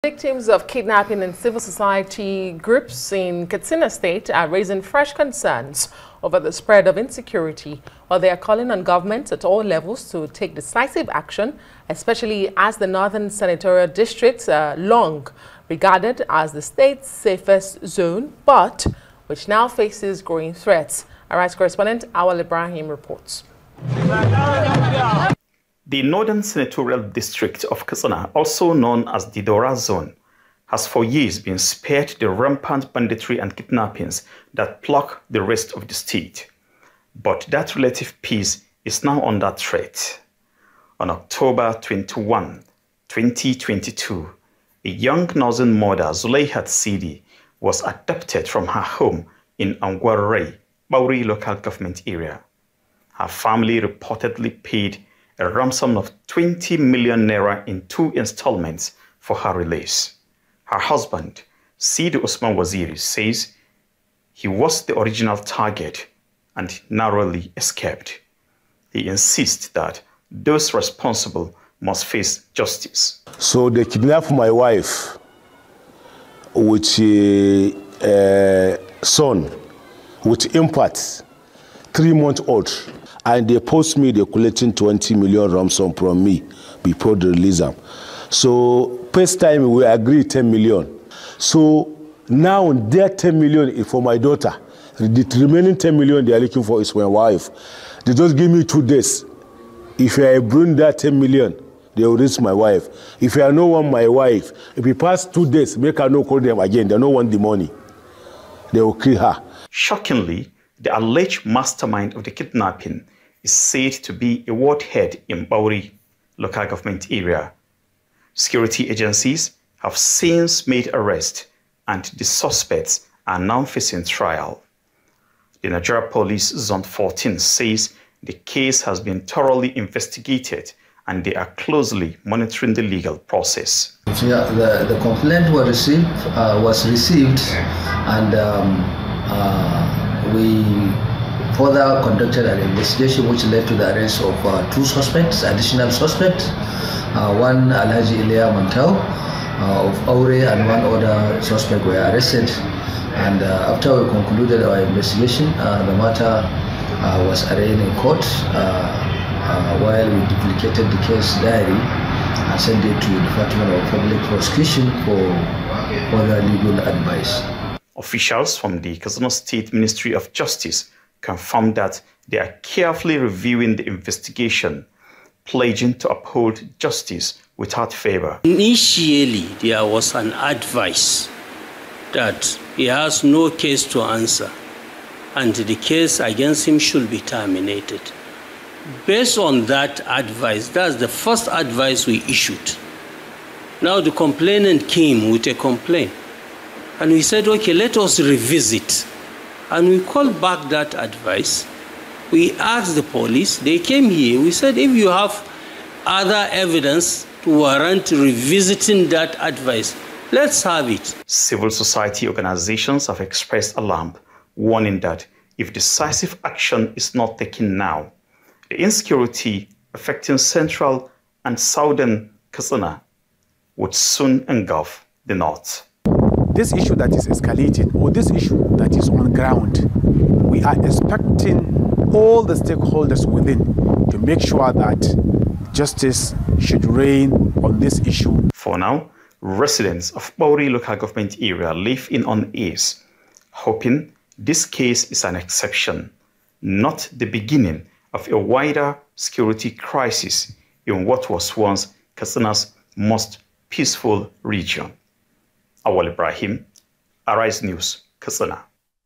Victims of kidnapping and civil society groups in Katsina State are raising fresh concerns over the spread of insecurity, while they are calling on governments at all levels to take decisive action, especially as the Northern Senatorial District, long regarded as the state's safest zone, but which now faces growing threats. Our rights correspondent Awal Ibrahim reports. The Northern Senatorial District of Katsina, also known as the Dora Zone, has for years been spared the rampant banditry and kidnappings that plague the rest of the state. But that relative peace is now under threat. On October 21, 2022, a young northern mother, Zulaihat Sidi, was abducted from her home in Angwarray, Bauri local government area. Her family reportedly paid a ransom of 20 million naira in 2 installments for her release. Her husband, Sidi Usman Waziri, says he was the original target and narrowly escaped. He insists that those responsible must face justice. So they kidnapped my wife with a son with implants, 3-month-old. And they post me, they're collecting 20 million ransom from me before they release them. So first time we agreed 10 million. So now their 10 million is for my daughter. The remaining 10 million they are looking for is my wife. They just give me 2 days. If I bring that 10 million, they will reach my wife. If I don't want my wife, if we pass 2 days, make her no call them again. They don't want the money. They will kill her. Shockingly, the alleged mastermind of the kidnapping is said to be a ward head in Bauri local government area. Security agencies have since made arrests and the suspects are now facing trial. The Nigeria Police Zone 14 says the case has been thoroughly investigated and they are closely monitoring the legal process. Yeah, the complaint was received and we further conducted an investigation which led to the arrest of 2 suspects, additional suspects. One Alhaji Ilya Mantau of Aure and 1 other suspect were arrested. And after we concluded our investigation, the matter was arraigned in court while we duplicated the case diary and sent it to the Department of Public Prosecution for further legal advice. Officials from the Katsina State Ministry of Justice confirmed that they are carefully reviewing the investigation, pledging to uphold justice without favor. Initially, there was an advice that he has no case to answer and the case against him should be terminated. Based on that advice, that's the first advice we issued. Now the complainant came with a complaint. And we said, okay, let us revisit. And we called back that advice. We asked the police, they came here. We said, if you have other evidence to warrant revisiting that advice, let's have it. Civil society organizations have expressed alarm, warning that if decisive action is not taken now, the insecurity affecting central and southern Katsina would soon engulf the north. This issue that is escalating, or this issue that is on ground, we are expecting all the stakeholders within to make sure that justice should reign on this issue. For now, residents of Bauri local government area live in unease, hoping this case is an exception, not the beginning of a wider security crisis in what was once Katsina's most peaceful region. Awal Ibrahim, Arise News, Katsina.